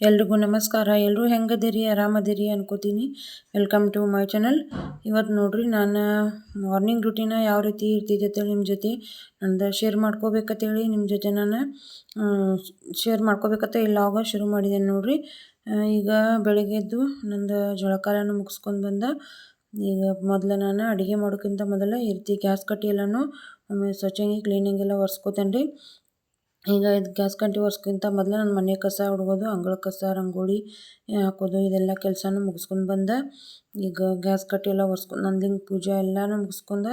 ಎಲ್ರಿಗೂ ನಮಸ್ಕಾರ. ಎಲ್ಲರೂ ಹೆಂಗದಿರಿ, ಆರಾಮದಿರಿ ಅನ್ಕೋತೀನಿ. Welcome to my channel. ಇವತ್ತು ನೋಡ್ರಿ, ನಾನು ಮಾರ್ನಿಂಗ್ ರೂಟೀನ ಯಾವ ರೀತಿ ಇರ್ತಿದ್ದೆ ನಿಮ್ಮ ಜೊತೆ ನಂದು ಶೇರ್ ಮಾಡ್ಕೋಬೇಕಂತೇಳಿ ನಿಮ್ಮ ಜೊತೆ ನಾನು ಶೇರ್ ಮಾಡ್ಕೋಬೇಕಂತ ಈ ಲಾಗ ಶುರು ಮಾಡಿದ್ದೇನೆ ನೋಡ್ರಿ. ಈಗ ಬೆಳಗ್ಗೆ ಎದ್ದು ನಂದು ಜಳಕಾಲನ ಮುಗಿಸ್ಕೊಂಡು ಬಂದ. ಈಗ ಮೊದಲು ನಾನು ಅಡುಗೆ ಮಾಡೋಕ್ಕಿಂತ ಮೊದಲು ಈ ರೀತಿ ಗ್ಯಾಸ್ ಕಟ್ಟಿ ಎಲ್ಲನೂ ಸ್ವಚ್ಛಂಗಿ ಕ್ಲೀನಿಂಗ್ ಎಲ್ಲ ಒರೆಸ್ಕೋತೇನೆ ರೀ. ಈಗ ಇದು ಗ್ಯಾಸ್ ಗಂಟೆ ಒರೆಸ್ಕಿಂತ ಮೊದಲು ನಾನು ಮನೆ ಕಸ ಹೊಡ್ಗೋದು, ಅಂಗಳ ಕಸ, ರಂಗೋಲಿ ಹಾಕೋದು ಇದೆಲ್ಲ ಕೆಲಸನೂ ಮುಗಿಸ್ಕೊಂಡು ಬಂದೆ. ಈಗ ಗ್ಯಾಸ್ ಕಟ್ಟಿ ಎಲ್ಲ ಒರೆಸ್ಕೊಂಡು ನಂದಿನ ಪೂಜೆ ಎಲ್ಲನೂ ಮುಗಿಸ್ಕೊಂಡು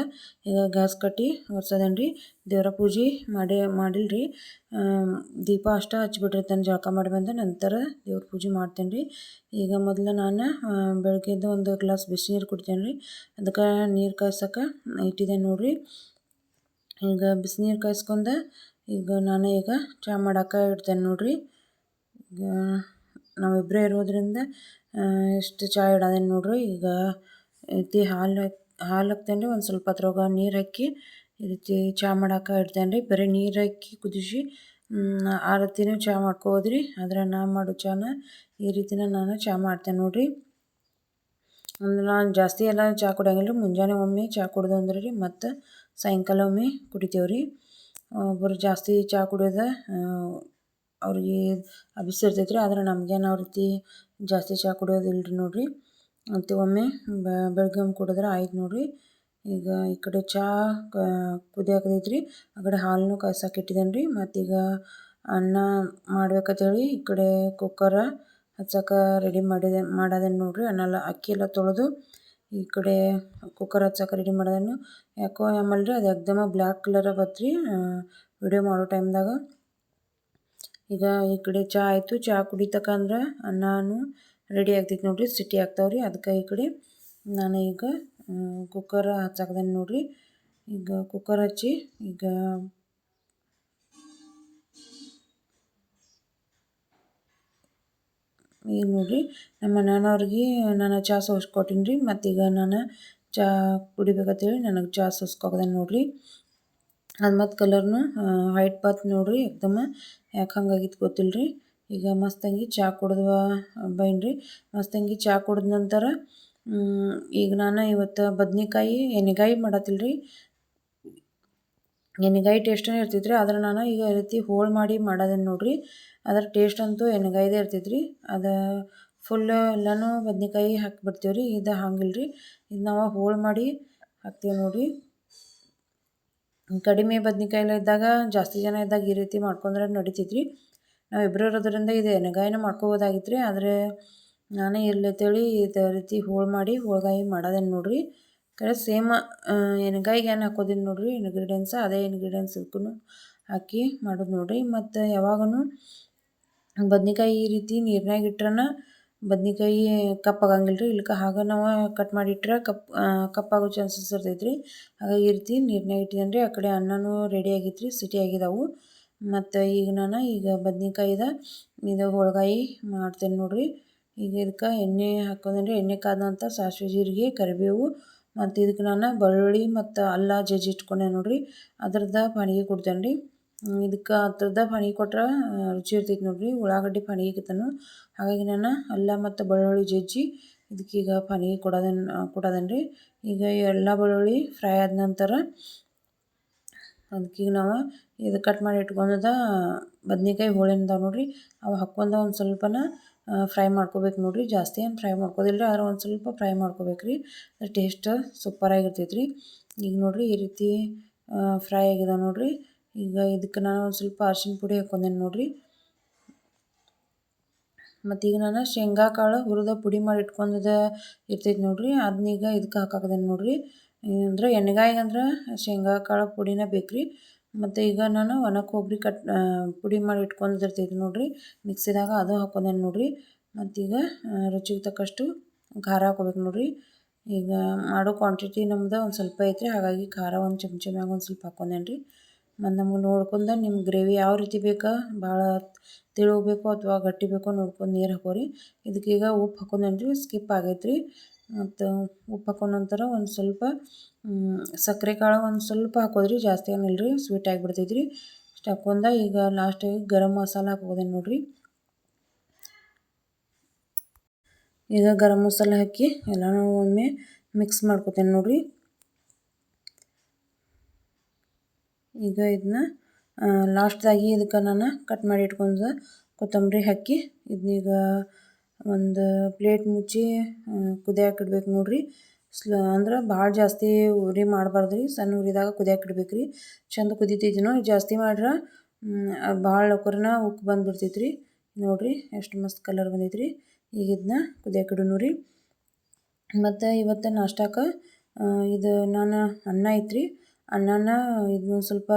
ಈಗ ಗ್ಯಾಸ್ ಕಟ್ಟಿ ಒರೆಸೋದೇನು ರೀ. ದೇವರ ಪೂಜೆ ಮಾಡಿಲ್ಲ ರೀ, ದೀಪ ಅಷ್ಟೇ ಹಚ್ಚಿಬಿಟ್ಟಿರ್ತೇನೆ ಜಳಕ ಮಾಡಿ ಬಂದ ನಂತರ ದೇವ್ರ ಪೂಜೆ ಮಾಡ್ತೇನೆ ರೀ. ಈಗ ಮೊದಲು ನಾನು ಬೆಳಗ್ಗೆದ್ದು ಒಂದು ಗ್ಲಾಸ್ ಬಿಸಿನೀರು ಕುಡಿತೇನೆ ರೀ. ಅದಕ್ಕೆ ನೀರು ಕಾಯ್ಸೋಕೆ ಇಟ್ಟಿದ್ದೇನೆ ನೋಡಿರಿ. ಈಗ ಬಿಸಿನೀರು ಕಾಯಿಸ್ಕೊಂಡು ಈಗ ನಾನು ಚಹಾ ಮಾಡೋಕೆ ಇಡ್ತೇನೆ ನೋಡಿರಿ. ಈಗ ನಾವಿಬ್ಬರೇ ಇರೋದ್ರಿಂದ ಎಷ್ಟು ಚಹಾ ಇಡೋದೇನು ನೋಡಿರಿ. ಈಗ ಈ ರೀತಿ ಹಾಲು ಹಾಕ್ತೇನೆ ರೀ. ಒಂದು ಸ್ವಲ್ಪ ಅದ್ರೊಳಗೆ ನೀರು ಹಾಕಿ ಈ ರೀತಿ ಚಹಾ ಮಾಡೋಕೆ ಇಡ್ತೇನೆ ರೀ. ಬರೀ ನೀರು ಹಾಕಿ ಕುದಿಸಿ ಆ ರೀತಿನೂ ಚಹಾ ಮಾಡ್ಕೋಬೋದ್ರಿ. ಆದರೆ ನಾನು ಮಾಡೋ ಚಹಾನ ಈ ರೀತಿನ ನಾನು ಚಹಾ ಮಾಡ್ತೇನೆ ನೋಡಿರಿ. ಅಂದ್ರೆ ನಾನು ಜಾಸ್ತಿ ಎಲ್ಲ ಚಹಾ ಕುಡಿಯೋಂಗಿಲ್ಲ ರೀ. ಮುಂಜಾನೆ ಒಮ್ಮೆ ಚಹಾ ಕುಡ್ದು ಅಂದ್ರೆ ರೀ, ಮತ್ತು ಸಾಯಂಕಾಲ ಒಮ್ಮೆ ಕುಡಿತೇವೆ ರೀ. ಒಬ್ಬರು ಜಾಸ್ತಿ ಚಹಾ ಕುಡಿಯೋದು ಅವ್ರಿಗೆ ಅಭಿಸಿರ್ತೈತೆ ರೀ. ಆದರೆ ನಮಗೇನು ಆ ರೀತಿ ಜಾಸ್ತಿ ಚಹಾ ಕುಡಿಯೋದಿಲ್ಲ ರೀ ನೋಡಿರಿ. ಮತ್ತು ಒಮ್ಮೆ ಬೆಳಗ್ಗೆ ಒಮ್ಮೆ ಕುಡಿದ್ರೆ ಆಯ್ತು ನೋಡಿರಿ. ಈಗ ಈ ಕಡೆ ಚಹಾ ಕುದಿಯಾಕತೈತೆ ರೀ, ಆ ಕಡೆ ಹಾಲನ್ನು ಕಾಯ್ಸಕ್ಕೆ ಇಟ್ಟಿದ್ದೇನೆ ರೀ. ಮತ್ತೀಗ ಅನ್ನ ಮಾಡ್ಬೇಕಂತೇಳಿ ಈ ಕಡೆ ಕುಕ್ಕರ ಹಚ್ಚಕ್ಕೆ ರೆಡಿ ಮಾಡೋದೇನು ನೋಡಿರಿ. ಅಕ್ಕಿ ಎಲ್ಲ ತೊಳೆದು ಈ ಕಡೆ ಕುಕ್ಕರ್ ಹಚ್ಚಕ್ಕೆ ರೆಡಿ ಮಾಡೋದೇನು. ಯಾಕೋ ಆಮೇಲೆ ಅದು ಎಕ್ದಮ ಬ್ಲ್ಯಾಕ್ ಕಲರ ಬತ್ತು ರೀ ವಿಡಿಯೋ ಮಾಡೋ ಟೈಮ್ದಾಗ. ಈಗ ಈ ಕಡೆ ಚಹಾ ಆಯಿತು. ಚಹಾ ಕುಡಿತಕ್ಕಂದ್ರೆ ಅನ್ನನೂ ರೆಡಿ ಆಗ್ತೈತೆ ನೋಡಿರಿ, ಸಿಟಿ ಆಗ್ತಾವೆ ರೀ. ಅದಕ್ಕೆ ಈ ಕಡೆ ನಾನು ಈಗ ಕುಕ್ಕರ್ ಹಚ್ಚಾಕದೇನು ನೋಡಿರಿ. ಈಗ ಕುಕ್ಕರ್ ಹಚ್ಚಿ ಈಗ ನೋಡಿರಿ ನಮ್ಮ ಮನೆಯವ್ರಿಗೆ ನಾನು ಚಹಾ ಸೋಸ್ಕೊಟ್ಟಿನಿ ರೀ. ಮತ್ತೀಗ ನಾನು ಚಹಾ ಕುಡಿಬೇಕಂತೇಳಿ ನನಗೆ ಚಹಾ ಸೋಸ್ಕೊಳ್ದೇನು ನೋಡಿರಿ. ಅದು ಮತ್ತು ಕಲರ್ನು ವೈಟ್ ಬತ್ತು ನೋಡಿರಿ ಎಕ್ದಮ. ಯಾಕೆ ಹಂಗಾಗಿತ್ತು ಗೊತ್ತಿಲ್ಲ ರೀ. ಈಗ ಮಸ್ತಂಗಿ ಚಹಾ ಕುಡ್ದು ಬೈನ್ ರೀ. ಮಸ್ತಂಗಿ ಚಹಾ ಕುಡಿದ ನಂತರ ಈಗ ನಾನು ಇವತ್ತು ಬದ್ನೆಕಾಯಿ ಎಣ್ಣೆಗಾಯಿ ಮಾಡತ್ತಿಲ್ಲ ರೀ. ಎಣ್ಣೆಗಾಯಿ ಟೇಸ್ಟೇ ಇರ್ತೈತೆ ರೀ. ಆದರೆ ನಾನು ಈಗ ಈ ರೀತಿ ಹೋಳು ಮಾಡಿ ಮಾಡೋದೇನು ನೋಡಿರಿ. ಅದರ ಟೇಸ್ಟ್ ಅಂತೂ ಎಣ್ಣೆಗಾಯಿದೇ ಇರ್ತೈತೆ ರೀ. ಅದು ಫುಲ್ ಎಲ್ಲನೂ ಬದ್ನೆಕಾಯಿ ಹಾಕಿಬಿಡ್ತೀವಿ ರೀ. ಇದು ಹಂಗಿಲ್ಲ ರೀ, ಇದು ನಾವು ಹೋಳು ಮಾಡಿ ಹಾಕ್ತೀವಿ ನೋಡಿರಿ. ಕಡಿಮೆ ಬದ್ನೆಕಾಯಿ ಇದ್ದಾಗ, ಜಾಸ್ತಿ ಜನ ಇದ್ದಾಗ ಈ ರೀತಿ ಮಾಡ್ಕೊಂಡ್ರೆ ನಡಿತೈತೆ ರೀ. ನಾವು ಇಬ್ಬರು ಇರೋದ್ರಿಂದ ಇದು ಎಣ್ಣೆಗಾಯಿನ ಮಾಡ್ಕೋಬೋದಾಗಿತ್ತು ರೀ. ಆದರೆ ನಾನೇ ಇರ್ಲತ್ತೇಳಿ ಇದೇ ರೀತಿ ಹೋಳು ಮಾಡಿ ಹೋಳ್ಗಾಯಿ ಮಾಡೋದೇನು ನೋಡಿರಿ. ಕರೆ ಸೇಮ್ ಎಣ್ಣೆಗಾಯಿಗೆ ಏನು ಹಾಕೋದಿಲ್ಲ ನೋಡಿರಿ ಇಂಗ್ರೀಡಿಯೆಂಟ್ಸ್, ಅದೇ ಇಂಗ್ರೀಡಿಯೆಂಟ್ಸ್ ಇದಕ್ಕೂ ಹಾಕಿ ಮಾಡೋದು ನೋಡಿರಿ. ಮತ್ತು ಯಾವಾಗೂ ಬದ್ನೆಕಾಯಿ ಈ ರೀತಿ ನೀರ್ನಾಗ ಇಟ್ರನ ಬದ್ನೆಕಾಯಿ ಕಪ್ಪಾಗಂಗಿಲ್ಲ ರೀ. ಇಲ್ಲಕ ಹಾಗೆ ನಾವು ಕಟ್ ಮಾಡಿಟ್ರೆ ಕಪ್ಪಾಗೋ ಚಾನ್ಸಸ್ ಇರ್ತೈತೆ ರೀ. ಹಾಗಾಗಿ ಈ ರೀತಿ ನೀರ್ನಾಗ ಇಟ್ಟಿದ್ದೇನೆ ರೀ. ಆ ಕಡೆ ಅನ್ನನೂ ರೆಡಿ ಆಗೈತೆ ರೀ, ಸಿಟಿ ಆಗಿದಾವು. ಮತ್ತು ಈಗ ನಾನು ಬದ್ನೆಕಾಯಿದ ಇದು ಹೋಳ್ಗಾಯಿ ಮಾಡ್ತೇನೆ ನೋಡಿರಿ. ಈಗ ಇದಕ್ಕೆ ಎಣ್ಣೆ ಹಾಕೋದೇನು ರೀ. ಎಣ್ಣೆ ಕಾದ ನಂತರ ಸಾಸಿವೆ, ಜೀರಿಗೆ, ಕರಿಬೇವು ಮತ್ತು ಇದಕ್ಕೆ ನಾನು ಬೆಳ್ಳುಳ್ಳಿ ಮತ್ತು ಅಲ್ಲ ಜಜ್ಜಿ ಇಟ್ಕೊಂಡೆ ನೋಡಿರಿ. ಅದ್ರದ್ದು ಪಾನಿಗೆ ಕೊಡ್ತೇನೆ ರೀ. ಇದಕ್ಕೆ ಅದ್ರದ್ದು ಪಾನಿಗೆ ಕೊಟ್ರೆ ರುಚಿ ಇರ್ತೈತೆ ನೋಡಿರಿ. ಉಳ್ಳಾಗಡ್ಡಿ ಪಾನಿಗೆತನು. ಹಾಗಾಗಿ ನಾನು ಅಲ್ಲ ಮತ್ತು ಬೆಳ್ಳುಳ್ಳಿ ಜಜ್ಜಿ ಇದಕ್ಕೀಗ ಪಾನಿಗೆ ಕೊಡೋದೇನು ರೀ. ಈಗ ಎಲ್ಲ ಬೆಳ್ಳುಳ್ಳಿ ಫ್ರೈ ಆದ ನಂತರ ಅದಕ್ಕೀಗ ನಾವು ಇದು ಕಟ್ ಮಾಡಿ ಇಟ್ಕೊಂಡದ ಬದ್ನೆಕಾಯಿ ಹೋಳಿಂದಾವೆ ನೋಡಿರಿ, ಅವು ಹಾಕ್ಕೊಂಡು ಒಂದು ಸ್ವಲ್ಪನ ಫ್ರೈ ಮಾಡ್ಕೋಬೇಕು ನೋಡಿರಿ. ಜಾಸ್ತಿ ಏನು ಫ್ರೈ ಮಾಡ್ಕೋದಿಲ್ಲ ರೀ, ಆದರೆ ಒಂದು ಸ್ವಲ್ಪ ಫ್ರೈ ಮಾಡ್ಕೋಬೇಕು ರೀ. ಅದು ಟೇಸ್ಟ್ ಸೂಪರಾಗಿರ್ತೈತೆ ರೀ. ಈಗ ನೋಡಿರಿ ಈ ರೀತಿ ಫ್ರೈ ಆಗಿದೆ ನೋಡಿರಿ. ಈಗ ಇದಕ್ಕೆ ನಾನು ಒಂದು ಸ್ವಲ್ಪ ಅರಿಶಿನ ಪುಡಿ ಹಾಕ್ಕೊಂಡೇನು ನೋಡಿರಿ. ಮತ್ತೀಗ ನಾನು ಶೇಂಗಾ ಕಾಳು ಹುರಿದ ಪುಡಿ ಮಾಡಿ ಇಟ್ಕೊಂಡದ ಇರ್ತೈತೆ ನೋಡಿರಿ. ಅದನ್ನೀಗ ಇದಕ್ಕೆ ಹಾಕಾಕದೇನು ನೋಡಿರಿ. ಅಂದರೆ ಎಣ್ಣೆಗಾಯಿಗೆ ಅಂದ್ರೆ ಶೇಂಗಾ ಕಾಳು ಪುಡಿನೇ ಬೇಕು ರೀ. ಮತ್ತು ಈಗ ನಾನು ಒಣ ಕೊಬ್ಬರಿ ಪುಡಿ ಮಾಡಿ ಇಟ್ಕೊಂಡಿರ್ತೈತೆ ನೋಡಿರಿ ಮಿಕ್ಸಿದಾಗ, ಅದು ಹಾಕ್ಕೊಂಡೇನು ನೋಡಿರಿ. ಮತ್ತೀಗ ರುಚಿಗೆ ತಕ್ಕಷ್ಟು ಖಾರ ಹಾಕ್ಕೋಬೇಕು ನೋಡಿರಿ. ಈಗ ಮಾಡೋ ಕ್ವಾಂಟಿಟಿ ನಮ್ದು ಒಂದು ಸ್ವಲ್ಪ ಐತ್ರಿ, ಹಾಗಾಗಿ ಖಾರ ಒಂದು ಚಮಚ ಮ್ಯಾಗ ಒಂದು ಸ್ವಲ್ಪ ಹಾಕ್ಕೊಂಡೇನು ರೀ. ಮತ್ತು ನಮ್ಗೆ ನೋಡ್ಕೊಂಡು ನಿಮ್ಮ ಗ್ರೇವಿ ಯಾವ ರೀತಿ ಬೇಕಾ, ಭಾಳ ತೆಳು ಬೇಕೋ ಅಥವಾ ಗಟ್ಟಿ ಬೇಕೋ ನೋಡ್ಕೊಂಡು ನೀರು ಹಾಕೋರಿ. ಇದಕ್ಕೀಗ ಉಪ್ಪು ಹಾಕ್ಕೊಂಡೇನು ರೀ, ಸ್ಕಿಪ್ ಆಗೈತೆ ರೀ. ಮತ್ತು ಉಪ್ಪು ಹಾಕೊಂಡ ನಂತರ ಒಂದು ಸ್ವಲ್ಪ ಸಕ್ಕರೆ ಕಾಳು ಒಂದು ಸ್ವಲ್ಪ ಹಾಕೋದ್ರಿ, ಜಾಸ್ತಿ ಏನಿಲ್ಲ ರೀ, ಸ್ವೀಟ್ ಆಗಿಬಿಡ್ತೈತೆ ರೀ. ಇಷ್ಟು ಹಾಕ್ಕೊಂಡ ಈಗ ಲಾಸ್ಟಿಗೆ ಗರಂ ಮಸಾಲ ಹಾಕೋದೇನು ನೋಡಿರಿ. ಈಗ ಗರಂ ಮಸಾಲೆ ಹಾಕಿ ಎಲ್ಲನೂ ಒಮ್ಮೆ ಮಿಕ್ಸ್ ಮಾಡ್ಕೊತೇನೆ ನೋಡಿರಿ. ಈಗ ಇದನ್ನ ಲಾಸ್ಟ್ದಾಗಿ ಇದಕ್ಕೆ ನಾನು ಕಟ್ ಮಾಡಿ ಇಟ್ಕೊಂಡು ಕೊತ್ತಂಬರಿ ಹಾಕಿ ಇದನ್ನೀಗ ಒಂದು ಪ್ಲೇಟ್ ಮುಚ್ಚಿ ಕುದಿಯಕ್ಕೆ ಇಡ್ಬೇಕು ನೋಡಿರಿ. ಅಂದ್ರೆ ಭಾಳ ಜಾಸ್ತಿ ಉರಿ ಮಾಡಬಾರ್ದು ರೀ, ಸಣ್ಣ ಉರಿದಾಗ ಕುದಿಯಕ್ಕೆ ಇಡ್ಬೇಕು ರೀ. ಚಂದ ಕುದಿತಿದ್ನೋ ಜಾಸ್ತಿ ಮಾಡ್ರೆ ಭಾಳ ಲೋಕರ್ನ ಉಪ್ಪು ಬಂದುಬಿಡ್ತೈತೆ ರೀ. ನೋಡಿರಿ ಎಷ್ಟು ಮಸ್ತ್ ಕಲರ್ ಬಂದೈತೆ ರೀ. ಈಗ ಇದನ್ನ ಕುದಿಯಕ್ಕೆ ಇಡೋಣ ರೀ. ಮತ್ತು ಇವತ್ತು ನಾಷ್ಟಕ್ಕೆ ಇದು ನಾನು ಅನ್ನ ಐತ್ರಿ, ಅನ್ನನ ಇದನ್ನ ಸ್ವಲ್ಪ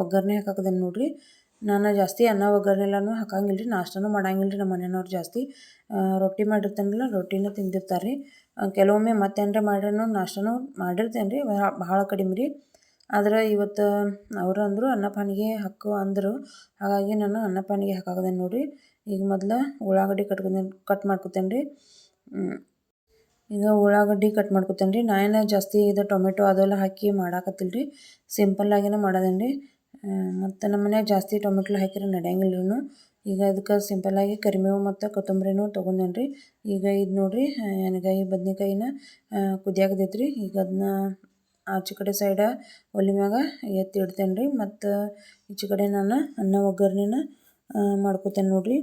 ಒಗ್ಗರಣೆ ಹಾಕಾಕದೇನೆ ನೋಡಿರಿ. ನಾನು ಜಾಸ್ತಿ ಅನ್ನ ಒಗ್ಗರಣೆ ಎಲ್ಲನೂ ಹಾಕಂಗಿಲ್ಲ ರೀ, ನಾಷ್ಟನೂ ಮಾಡಂಗಿಲ್ಲ ರೀ. ನಮ್ಮ ಮನೆಯವ್ರು ಜಾಸ್ತಿ ರೊಟ್ಟಿ ಮಾಡಿರ್ತಾನಲ್ಲ ರೊಟ್ಟಿನ ತಿಂದಿರ್ತಾರೆ ರೀ. ಕೆಲವೊಮ್ಮೆ ಮತ್ತೇನಾರ ಮಾಡ್ರೂ ನಾಷ್ಟನೂ ಮಾಡಿರ್ತೇನೆ ರೀ, ಭಾಳ ಕಡಿಮೆ ರೀ. ಆದ್ರೆ ಇವತ್ತು ಅವರು ಅಂದರು ಅನ್ನ ಪಾನಿಗೆ ಹಾಕು ಅಂದರು, ಹಾಗಾಗಿ ನಾನು ಅನ್ನ ಪಾನಿಗೆ ಹಾಕಾಕದೇನೆ ನೋಡಿರಿ. ಈಗ ಮೊದಲು ಉಳ್ಳಾಗಡ್ಡಿ ಕಟ್ ಮಾಡ್ಕೊತೇನೆ ರೀ. ಈಗ ಉಳ್ಳಾಗಡ್ಡಿ ಕಟ್ ಮಾಡ್ಕೊತೇನೆ ರೀ. ನಾನು ಜಾಸ್ತಿ ಇದು ಟೊಮೆಟೊ ಅದೆಲ್ಲ ಹಾಕಿ ಮಾಡಾಕತ್ತಿಲ್ಲ ರೀ, ಸಿಂಪಲ್ಲಾಗಿನೇ ಮಾಡೋದೇನು ರೀ. ಮತ್ತು ನಮ್ಮ ಮನ್ಯಾಗ ಜಾಸ್ತಿ ಟೊಮೆಟೊ ಹಾಕಿದ್ರೆ ನಡೆಯಂಗಿಲ್ಲ ರೀ. ಈಗ ಅದಕ್ಕೆ ಸಿಂಪಲ್ಲಾಗಿ ಕರಿಬೇವು ಮತ್ತು ಕೊತ್ತಂಬರಿನೂ ತೊಗೊಂಡೇನೆ ರೀ. ಈಗ ಇದು ನೋಡಿರಿ ಎಣ್ಗಾಯಿ ಬದ್ನೆಕಾಯಿನ ಕುದಿಯಾಕತೈತೆ ರೀ. ಈಗ ಅದನ್ನ ಆಚೆ ಕಡೆ ಸೈಡ ಒಲೆ ಮ್ಯಾಗ ಎತ್ತಿ ಇಡ್ತೇನೆ ರೀ. ಮತ್ತು ಈಚೆ ಕಡೆ ನಾನು ಅನ್ನ ಒಗ್ಗರಣೆನ ಮಾಡ್ಕೊತೇನೆ ನೋಡಿರಿ.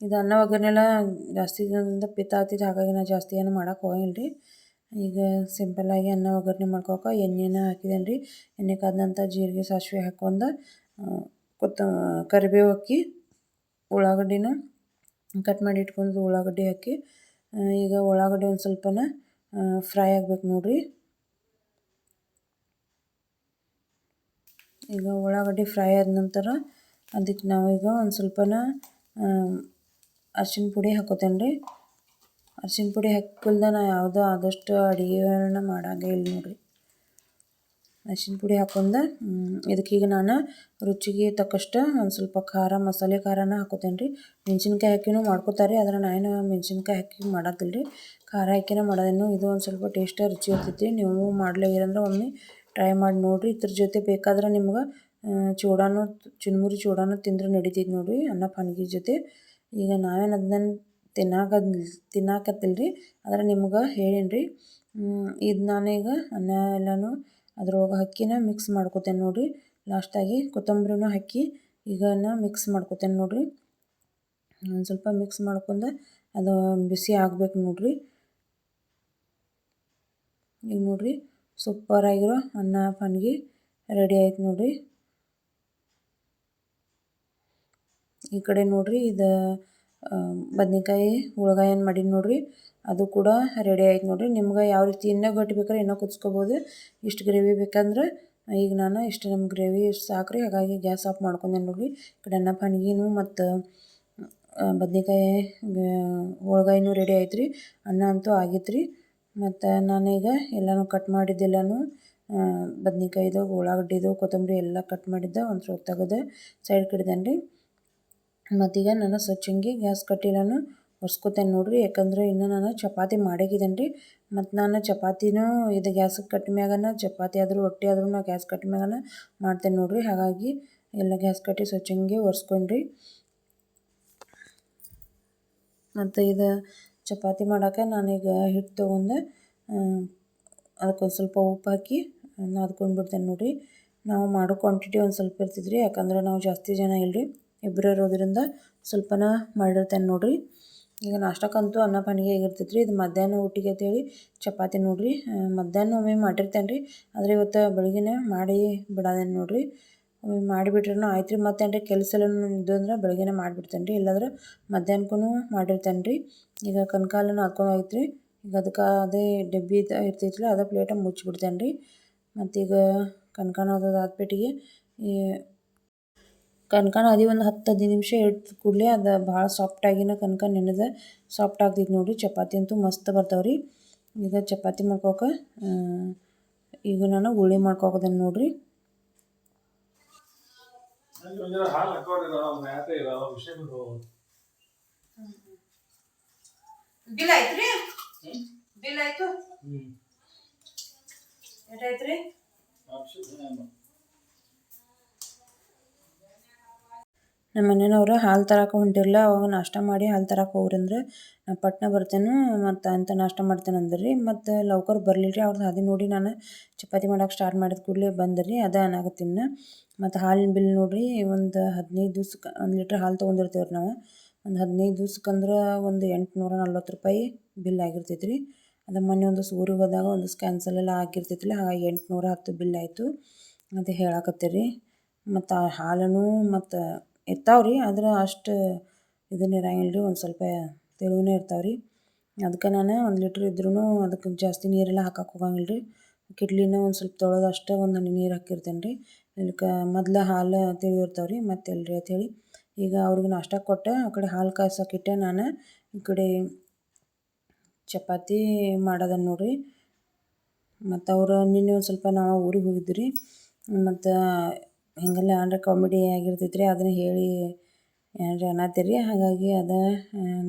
ಇದು ಅನ್ನ ಒಗ್ಗರಣೆಲ್ಲ ಜಾಸ್ತಿ ದಿನದಿಂದ ಪಿತ್ತ ಆಗ್ತಿದ್ದು, ಹಾಗಾಗಿ ನಾನು ಜಾಸ್ತಿ ಏನು ಮಾಡೋಕೆ ಹೋಗಂಗಿಲ್ಲ ರೀ. ಈಗ ಸಿಂಪಲ್ಲಾಗಿ ಅನ್ನ ಒಗ್ಗರಣೆ ಮಾಡ್ಕೊಳಕ್ಕೆ ಎಣ್ಣೆನ ಹಾಕಿದ್ದೇನೆ ರೀ. ಎಣ್ಣೆ ಕಾದ ನಂತರ ಜೀರಿಗೆ ಸಾಸಿವೆ ಹಾಕ್ಕೊಂಡು ಕರಿಬೇವು ಹಾಕಿ ಉಳ್ಳಾಗಡ್ಡಿನ ಕಟ್ ಮಾಡಿ ಇಟ್ಕೊಂಡು ಉಳ್ಳಾಗಡ್ಡಿ ಹಾಕಿ ಈಗ ಉಳ್ಳಾಗಡ್ಡಿ ಒಂದು ಸ್ವಲ್ಪನ ಫ್ರೈ ಆಗ್ಬೇಕು ನೋಡಿರಿ. ಈಗ ಉಳ್ಳಾಗಡ್ಡಿ ಫ್ರೈ ಆದ ನಂತರ ಅದಕ್ಕೆ ನಾವೀಗ ಒಂದು ಸ್ವಲ್ಪನ ಅರ್ಶಿಣ ಪುಡಿ ಹಾಕೋತೇನೆ ರೀ. ಅರ್ಶಿಣ ಪುಡಿ ಹಾಕಿಲ್ದ ನಾ ಯಾವುದೋ ಆದಷ್ಟು ಅಡುಗೆಗಳನ್ನ ಮಾಡಂಗೇ ಇಲ್ಲ ನೋಡಿರಿ. ಅರ್ಶಿಣ ಪುಡಿ ಹಾಕೊಂಡು ಇದಕ್ಕೀಗ ನಾನು ರುಚಿಗೆ ತಕ್ಕಷ್ಟು ಒಂದು ಸ್ವಲ್ಪ ಖಾರ, ಮಸಾಲೆ ಖಾರನ ಹಾಕೋತೇನೆ ರೀ. ಮೆಣಸಿನ್ಕಾಯಿ ಹಾಕಿನೂ ಮಾಡ್ಕೋತಾರೆ, ಆದರೆ ನಾನು ಮೆಣಸಿನ್ಕಾಯಿ ಹಾಕಿ ಮಾಡೋದಿಲ್ಲ ರೀ, ಖಾರ ಹಾಕಿನೇ ಮಾಡೋದೇನು. ಇದು ಒಂದು ಸ್ವಲ್ಪ ಟೇಸ್ಟ್ ರುಚಿ ಇರ್ತೈತಿ. ನೀವು ಮಾಡಲೇರಂದ್ರೆ ಒಮ್ಮೆ ಟ್ರೈ ಮಾಡಿ ನೋಡಿರಿ. ಇದ್ರ ಜೊತೆ ಬೇಕಾದ್ರೆ ನಿಮ್ಗೆ ಚೂಡಾನು ಚುರುಮುರಿ ಚೂಡಾನು ತಿಂದ್ರೆ ನಡಿತೈತೆ ನೋಡಿರಿ ಅನ್ನ ಪಾನ್ಗಿ ಜೊತೆ. ಈಗ ನಾವೇನು ಅದನ್ನ ತಿನ್ನಾಕತ್ತಿಲ್ಲ ರೀ, ಆದರೆ ನಿಮ್ಗೆ ಹೇಳೀನಿ ರೀ. ಇದು ನಾನೀಗ ಅನ್ನ ಎಲ್ಲನೂ ಅದ್ರೊಳಗೆ ಹಾಕಿನ ಮಿಕ್ಸ್ ಮಾಡ್ಕೊತೇನೆ ನೋಡಿರಿ. ಲಾಸ್ಟಾಗಿ ಕೊತ್ತಂಬರಿನೂ ಹಾಕಿ ಈಗ ಮಿಕ್ಸ್ ಮಾಡ್ಕೊತೇನೆ ನೋಡಿರಿ. ಒಂದು ಸ್ವಲ್ಪ ಮಿಕ್ಸ್ ಮಾಡ್ಕೊಂಡು ಅದು ಬಿಸಿ ಆಗ್ಬೇಕು ನೋಡಿರಿ. ಈಗ ನೋಡಿರಿ ಸೂಪರಾಗಿರೋ ಅನ್ನ ಪಾನ್ಗಿ ರೆಡಿ ಆಯ್ತು ನೋಡಿರಿ. ಈ ಕಡೆ ನೋಡಿರಿ ಇದು ಬದ್ನೆಕಾಯಿ ಉಳ್ಗಾಯಿ ಏನು ಮಾಡೀನಿ ನೋಡಿರಿ, ಅದು ಕೂಡ ರೆಡಿ ಆಯ್ತು ನೋಡಿರಿ. ನಿಮ್ಗೆ ಯಾವ ರೀತಿ ಇನ್ನೂ ಗಟ್ಟಿ ಬೇಕಾದ್ರೆ ಇನ್ನೂ ಕುದಿಸ್ಕೋಬೋದು. ಇಷ್ಟು ಗ್ರೇವಿ ಬೇಕಂದ್ರೆ ಈಗ ನಾನು ಇಷ್ಟು ನಮ್ಮ ಗ್ರೇವಿ ಇಷ್ಟು ಸಾಕು ರೀ, ಹಾಗಾಗಿ ಗ್ಯಾಸ್ ಆಫ್ ಮಾಡ್ಕೊಂಡೆ ನೋಡಿರಿ. ಈ ಕಡೆ ಅನ್ನ ಪಾನ್ಗಿನೂ ಮತ್ತು ಬದ್ನೆಕಾಯಿ ಉಳ್ಗಾಯಿನೂ ರೆಡಿ ಆಯ್ತು ರೀ. ಅನ್ನ ಅಂತೂ ಆಗಿತ್ತು ರೀ. ಮತ್ತು ನಾನೀಗ ಎಲ್ಲನೂ ಕಟ್ ಮಾಡಿದ್ದೆಲ್ಲನೂ ಬದ್ನೆಕಾಯಿದು, ಉಳ್ಳಾಗಡ್ಡಿದು, ಕೊತ್ತಂಬರಿ ಎಲ್ಲ ಕಟ್ ಮಾಡಿದ್ದೆ ಒಂದು ಸ್ವಲ್ಪ ತೆಗೆದು ಸೈಡ್ಗೆ ಇಡ್ದೇನೆ ರೀ. ಮತ್ತೀಗ ನಾನು ಸ್ವಚ್ಛಂಗಿ ಗ್ಯಾಸ್ ಕಟ್ಟಿಲನು ಒರೆಸ್ಕೊತೇನೆ ನೋಡಿರಿ. ಯಾಕಂದರೆ ಇನ್ನು ನಾನು ಚಪಾತಿ ಮಾಡಾಕಿದ್ದೇನೆ ರೀ. ಮತ್ತು ನಾನು ಚಪಾತಿನೂ ಇದು ಗ್ಯಾಸಿಗೆ ಕಟ್ಟ ಮ್ಯಾಗನ ಚಪಾತಿ ಆದರೂ ರೊಟ್ಟಿ ಆದ್ರೂ ನಾನು ಗ್ಯಾಸ್ ಕಟ್ಟ ಮ್ಯಾಗನ ಮಾಡ್ತೇನೆ ನೋಡಿರಿ. ಹಾಗಾಗಿ ಎಲ್ಲ ಗ್ಯಾಸ್ ಕಟ್ಟಿ ಸ್ವಚ್ಛಂಗಿ ಒರೆಸ್ಕೊಂಡ್ರಿ. ಮತ್ತು ಇದು ಚಪಾತಿ ಮಾಡೋಕೆ ನಾನೀಗ ಹಿಟ್ಟು ತೊಗೊಂಡು ಅದಕ್ಕೊಂದು ಸ್ವಲ್ಪ ಉಪ್ಪು ಹಾಕಿ ನಾದ್ಕೊಂಡು ಬಿಡ್ತೇನೆ ನೋಡಿರಿ. ನಾವು ಮಾಡೋ ಕ್ವಾಂಟಿಟಿ ಒಂದು ಸ್ವಲ್ಪ ಇರ್ತಿದ್ರಿ, ಯಾಕಂದ್ರೆ ನಾವು ಜಾಸ್ತಿ ಜನ ಇಲ್ಲರಿ, ಇಬ್ಬರು ಇರೋದ್ರಿಂದ ಸ್ವಲ್ಪನ ಮಾಡಿರ್ತೇನೆ ನೋಡಿರಿ. ಈಗ ನಾಷ್ಟಕ್ಕಂತೂ ಅನ್ನ ಪಾನಿಗೆ ಆಗಿರ್ತೈತೆ ರೀ. ಇದು ಮಧ್ಯಾಹ್ನ ಊಟಿಗೆ ಅಂತೇಳಿ ಚಪಾತಿ ನೋಡಿರಿ. ಮಧ್ಯಾಹ್ನ ಒಮ್ಮೆ ಮಾಡಿರ್ತೇನೆ ರೀ, ಆದರೆ ಇವತ್ತು ಬೆಳಗ್ಗೆನೇ ಮಾಡಿ ಬಿಡೋದೇನು ನೋಡಿರಿ. ಒಮ್ಮೆ ಮಾಡಿಬಿಟ್ರೂ ಆಯ್ತು ರೀ. ಮತ್ತೇನ್ರಿ ಕೆಲಸ ಎಲ್ಲ ಇದ್ದು ಅಂದ್ರೆ ಬೆಳಗ್ಗೆನೇ ಮಾಡಿಬಿಡ್ತೇನೆ ರೀ, ಇಲ್ಲಾಂದ್ರೆ ಮಧ್ಯಾಹ್ನಕ್ಕೂ ಮಾಡಿರ್ತೇನೆ ರೀ. ಈಗ ಕನಕಾಲನ್ನು ಹಾಕ್ಕೊಂಡು ಆಯ್ತು ರೀ. ಈಗ ಅದಕ್ಕೆ ಅದೇ ಡಬ್ಬಿ ಇರ್ತೈತಿ ರೀ, ಅದೇ ಪ್ಲೇಟಾಗಿ ಮುಚ್ಚಿಬಿಡ್ತೇನೆ ರೀ. ಮತ್ತೀಗ ಕನಕಾನ ಆದ್ಬಿಟ್ಟಿಗೆ ಈ ಕನಕಾನ ಅದೇ ಒಂದು 10-15 ನಿಮಿಷ ಇಟ್ಟು ಕೂಡಲೇ ಅದು ಭಾಳ ಸಾಫ್ಟಾಗಿನ ಕನಕ ನೆನೆದ ಸಾಫ್ಟ್ ಆಗ್ತೈತಿ ನೋಡಿರಿ. ಚಪಾತಿ ಅಂತೂ ಮಸ್ತ್ ಬರ್ತಾವೆ ರೀ. ಈಗ ಚಪಾತಿ ಮಾಡ್ಕೋಕೆ ಈಗ ನಾನು ಉಳ್ಳಿ ಮಾಡ್ಕೋಕೋದೇನೆ ನೋಡಿರಿ. ಬಿಲ್ ಆಯ್ತು ರೀ, ಬಿಲ್ ಆಯ್ತು, ಎಷ್ಟಾಯ್ತು ರೀ? ನಮ್ಮ ಮನೆಯವ್ರು ಹಾಲು ತರಕ್ಕೆ ಹೊಂಟಿರಲ್ಲ, ಅವಾಗ ನಾಷ್ಟ ಮಾಡಿ ಹಾಲು ತರಕ್ಕೆ ಹೋಗ್ರಂದ್ರೆ ನಾ ಪಟ್ನ ಬರ್ತೇನೆ ಮತ್ತು ಅಂತ ನಾಷ್ಟ ಮಾಡ್ತೇನೆ ಅಂದ್ರಿ. ಮತ್ತು ಲೌಕರ್ ಬರಲಿಲ್ಲ ರೀ, ಅವ್ರದ್ದು ಹಾದಿ ನೋಡಿ ನಾನು ಚಪಾತಿ ಮಾಡೋಕೆ ಸ್ಟಾರ್ಟ್ ಮಾಡಿದ ಕೂಡಲೇ ಬಂದ್ರಿ. ಅದ ಅನ್ನಾಗತ್ತೀನಿ. ಮತ್ತು ಹಾಲಿನ ಬಿಲ್ ನೋಡಿರಿ, ಒಂದು 15 ದಿವ್ಸಕ್ಕೆ 1 ಲೀಟ್ರ್ ಹಾಲು ತೊಗೊಂಡಿರ್ತೀವ್ರಿ ನಾವು. ಒಂದು 15 ದಿವ್ಸಕ್ಕಂದ್ರೆ ಒಂದು 840 ರೂಪಾಯಿ ಬಿಲ್ ಆಗಿರ್ತೈತೆ ರೀ. ಅದು ಮೊನ್ನೆ ಒಂದು ಊರಿಗೆ ಹೋದಾಗ ಒಂದು ಕ್ಯಾನ್ಸಲ್ ಎಲ್ಲ ಆಗಿರ್ತೈತಿಲ್ಲ, ಹಾಗಾಗಿ 810 ಬಿಲ್ ಆಯಿತು. ಅದು ಹೇಳಕತ್ತೀರಿ. ಮತ್ತು ಆ ಹಾಲನ್ನು ಮತ್ತು ಇರ್ತಾವೆ ರೀ, ಆದ್ರೆ ಅಷ್ಟು ಇದನ್ನ ಇರಂಗಿಲ್ಲ ರೀ, ಒಂದು ಸ್ವಲ್ಪ ತೆಳುವೇ ಇರ್ತಾವೆ ರೀ. ಅದಕ್ಕೆ ನಾನು 1 ಲೀಟ್ರ್ ಇದ್ರೂ ಅದಕ್ಕೆ ಜಾಸ್ತಿ ನೀರೆಲ್ಲ ಹಾಕಕ್ಕೆ ಹೋಗಂಗಿಲ್ಲ ರೀ. ಕಿಡ್ಲಿನ ಒಂದು ಸ್ವಲ್ಪ ತೊಳೆದು ಅಷ್ಟೇ ಒಂದು ಹನಿ ನೀರು ಹಾಕಿರ್ತೇನೆ ರೀ. ಇದಕ್ಕೆ ಮೊದ್ಲು ಹಾಲು ತೆಳು ಇರ್ತಾವೆ ರೀ, ಮತ್ತೆ ಎಲ್ರಿ ಅಂಥೇಳಿ ಈಗ ಅವ್ರಿಗೆ ನಾಷ್ಟ ಕೊಟ್ಟೆ, ಆ ಕಡೆ ಹಾಲು ಕಾಯ್ಸೋಕಿಟ್ಟೆ. ನಾನು ಈ ಕಡೆ ಚಪಾತಿ ಮಾಡೋದನ್ನು ನೋಡಿರಿ. ಮತ್ತು ಅವರು ನಿನ್ನೆ ಒಂದು ಸ್ವಲ್ಪ ನಾವು ಊರಿಗೆ ಹೋಗಿದ್ವಿ ರೀ. ಮತ್ತು ಹಿಂಗೆಲ್ಲ ಏನಾರ ಕಾಮಿಡಿ ಆಗಿರ್ತೈತೆ ರೀ, ಅದನ್ನು ಹೇಳಿ ಏನಾರ ಅನ್ನತ್ತೀರಿ. ಹಾಗಾಗಿ ಅದು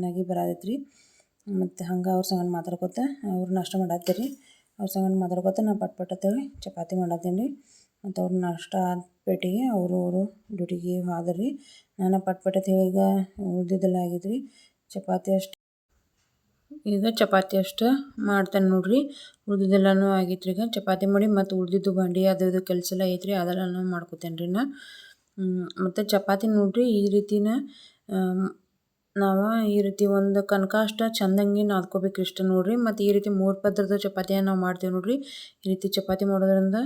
ನಗೆ ಬರತೈತೆ ರೀ. ಮತ್ತು ಹಂಗೆ ಅವ್ರ ಸಂಗಡ ಮಾತಾಡ್ಕೊತ ಅವ್ರು ನಾಷ್ಟ ಮಾಡತ್ತೀರಿ. ಅವ್ರ ಸಂಗಡ ಮಾತಾಡ್ಕೊತ ನಾ ಪಟ್ ಅಂತೇಳಿ ಚಪಾತಿ ಮಾಡತ್ತೀನಿ ರೀ. ಮತ್ತು ಅವ್ರ ನಾಷ್ಟ ಆದ ಪೇಟಿಗೆ ಅವರು ಡ್ಯೂಟಿಗೆ ಹೋದ್ರು ರೀ. ನಾನು ಪಟ್ ಅಂತೇಳಿ ಈಗ ಉಳ್ದಿದ್ದೆಲ್ಲ ಆಗಿದ್ದು ರೀ. ಚಪಾತಿ ಅಷ್ಟು ಮಾಡ್ತೇನೆ ನೋಡಿರಿ. ಉಳ್ದಿದ್ದೆಲ್ಲನೂ ಆಗೈತೆ ರೀ. ಈಗ ಚಪಾತಿ ಮಾಡಿ ಮತ್ತು ಉಳ್ದಿದ್ದು ಬಂಡಿ ಅದು ಇದು ಕೆಲಸ ಎಲ್ಲ ಐತ್ರಿ, ಅದೆಲ್ಲನೂ ಮಾಡ್ಕೊತೇನೆ ರೀ ನಾ. ಮತ್ತು ಚಪಾತಿ ನೋಡಿರಿ ಈ ರೀತಿನ ನಾವು ಈ ರೀತಿ ಒಂದು ಕನಕ ಅಷ್ಟು ಚೆಂದಂಗೆ ನಾದ್ಕೋಬೇಕು ಇಷ್ಟ ನೋಡಿರಿ. ಮತ್ತು ಈ ರೀತಿ 3 ಪದರದ ಚಪಾತಿಯನ್ನು ನಾವು ಮಾಡ್ತೇವೆ ನೋಡಿರಿ. ಈ ರೀತಿ ಚಪಾತಿ ಮಾಡೋದ್ರಿಂದ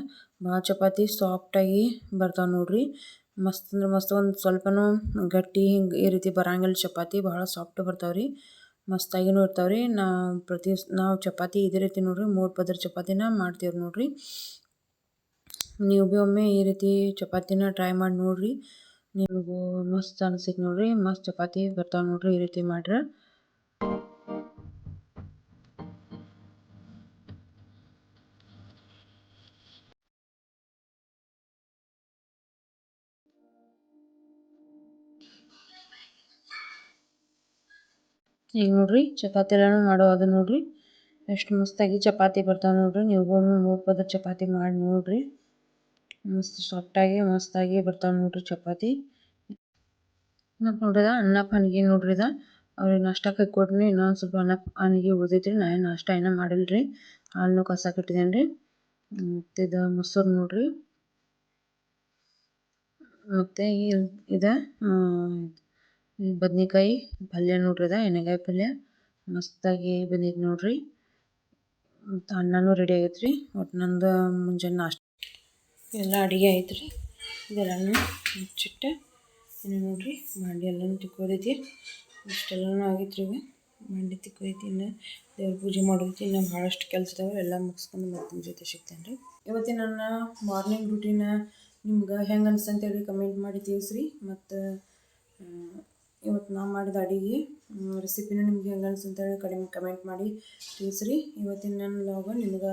ಭಾಳ ಚಪಾತಿ ಸಾಫ್ಟಾಗಿ ಬರ್ತಾವೆ ನೋಡಿರಿ. ಮಸ್ತ್ ಅಂದ್ರೆ ಮಸ್ತ್, ಒಂದು ಸ್ವಲ್ಪನೂ ಗಟ್ಟಿ ಹಿಂಗೆ ಈ ರೀತಿ ಬರಂಗಿಲ್ಲ ಚಪಾತಿ, ಭಾಳ ಸಾಫ್ಟ್ ಬರ್ತಾವೆ ರೀ, ಮಸ್ತಾಗಿನೂ ಇರ್ತಾವೆ ರೀ. ನಾವು ಚಪಾತಿ ಇದೇ ರೀತಿ ನೋಡಿರಿ 3 ಪದರ ಚಪಾತಿನ ಮಾಡ್ತೀವಿ ನೋಡಿರಿ. ನೀವು ಭೀ ಒಮ್ಮೆ ಈ ರೀತಿ ಚಪಾತಿನ ಟ್ರೈ ಮಾಡಿ ನೋಡಿರಿ, ನಿಮಗೂ ಮಸ್ತ್ ಅನಿಸ್ತೈತೆ ನೋಡಿರಿ. ಮಸ್ತ್ ಚಪಾತಿ ಬರ್ತಾವೆ ನೋಡಿರಿ ಈ ರೀತಿ ಮಾಡ್ರೆ. ಈಗ ನೋಡಿರಿ ಚಪಾತಿ ಎಲ್ಲನೂ ಮಾಡೋದು ನೋಡಿರಿ, ಎಷ್ಟು ಮಸ್ತಾಗಿ ಚಪಾತಿ ಬರ್ತಾವೆ ನೋಡಿರಿ. ನೀವು ಒಮ್ಮೆ 3 ಪದರ ಚಪಾತಿ ಮಾಡಿ ನೋಡಿರಿ, ಮಸ್ತ್ ಸಾಫ್ಟಾಗಿ ಮಸ್ತಾಗಿ ಬರ್ತಾವೆ ನೋಡಿರಿ ಚಪಾತಿ. ಮತ್ತು ನೋಡಿದ ಅನ್ನ ಪನ್ಗಿ ನೋಡ್ರಿ, ಅವ್ರಿಗೆ ನಾಷ್ಟಕ್ಕೆ ಕೊಡ್ರಿ. ಇನ್ನೊಂದು ಸ್ವಲ್ಪ ಅನ್ನ ಪನ್ಗಿ ಉಳ್ದೈತೆ ರೀ. ನಾನು ನಾಷ್ಟ ಏನೂ ಮಾಡಿಲ್ಲ ರೀ, ಹಾಲನ್ನು ಕಾಸಕ್ಕೆ ಇಟ್ಟಿದ್ದೇನೆ ರೀ. ಮತ್ತು ಇದು ಮೊಸರು ನೋಡಿರಿ. ಮತ್ತು ಇದು ಬದ್ನೆಕಾಯಿ ಪಲ್ಯ ನೋಡ್ರಿ, ಎಣ್ಣೆಗಾಯಿ ಪಲ್ಯ ಮಸ್ತಾಗಿ ಬಂದೈತೆ ನೋಡಿರಿ. ಮತ್ತು ಅನ್ನನೂ ರೆಡಿ ಆಗೈತೆ ರೀ. ಒಟ್ಟು ನಂದು ಮುಂಜಾನೆ ನಾಷ್ಟ ಎಲ್ಲ ಅಡುಗೆ ಐತೆ ರೀ. ಇದೆಲ್ಲನೂ ಮುಚ್ಚಿಟ್ಟು ಇನ್ನು ನೋಡಿರಿ ಬಾಂಡೆ ಎಲ್ಲನೂ ತಿಕ್ಕೋದೈತಿ. ಇಷ್ಟೆಲ್ಲನೂ ಆಗೈತೆ ರೀ. ಈಗ ಬಾಂಡೆ ತಿಕ್ಕೋದೈತಿ, ಇನ್ನು ದೇವ್ರ ಪೂಜೆ ಮಾಡೋದೈತಿ, ಇನ್ನು ಭಾಳಷ್ಟು ಕೆಲಸ ಇದಾವೆ. ಎಲ್ಲ ಮುಗಿಸ್ಕೊಂಡು ಮತ್ತೆ ನಿಮ್ಮ ಜೊತೆ ಸಿಗ್ತೇನೆ ರೀ. ಇವತ್ತಿನ ನನ್ನ ಮಾರ್ನಿಂಗ್ ರೂಟೀನ ನಿಮ್ಗೆ ಹೆಂಗೆ ಅನಿಸ್ತು ಅಂತೇಳಿ ಕಮೆಂಟ್ ಮಾಡಿ ತಿಳಿಸ್ರಿ. ಮತ್ತು ಇವತ್ತು ನಾನು ಮಾಡಿದ ಅಡುಗೆ ರೆಸಿಪಿನೂ ನಿಮ್ಗೆ ಹೆಂಗೆ ಅನಿಸ್ತು ಅಂತೇಳಿ ಕಮೆಂಟ್ ಮಾಡಿ ತಿಳಿಸ್ರಿ. ಇವತ್ತಿನ ನನ್ನ ವ್ಲಾಗ್ ನಿಮ್ಗೆ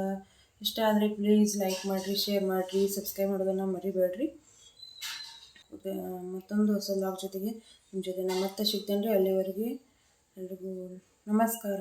ಇಷ್ಟ ಆದರೆ ಪ್ಲೀಸ್ ಲೈಕ್ ಮಾಡಿರಿ, ಶೇರ್ ಮಾಡಿರಿ, ಸಬ್ಸ್ಕ್ರೈಬ್ ಮಾಡೋದನ್ನು ಮರಿಬೇಡ್ರಿ. ಮತ್ತೊಂದು ಹೊಸ ವ್ಲಾಗ್ ಜೊತೆಗೆ ನಿಮ್ಮ ಜೊತೆ ನಾನು ಮತ್ತೆ ಸಿಗ್ತೇನೆ ರೀ. ಅಲ್ಲಿವರೆಗೆ ಎಲ್ರಿಗೂ ನಮಸ್ಕಾರ.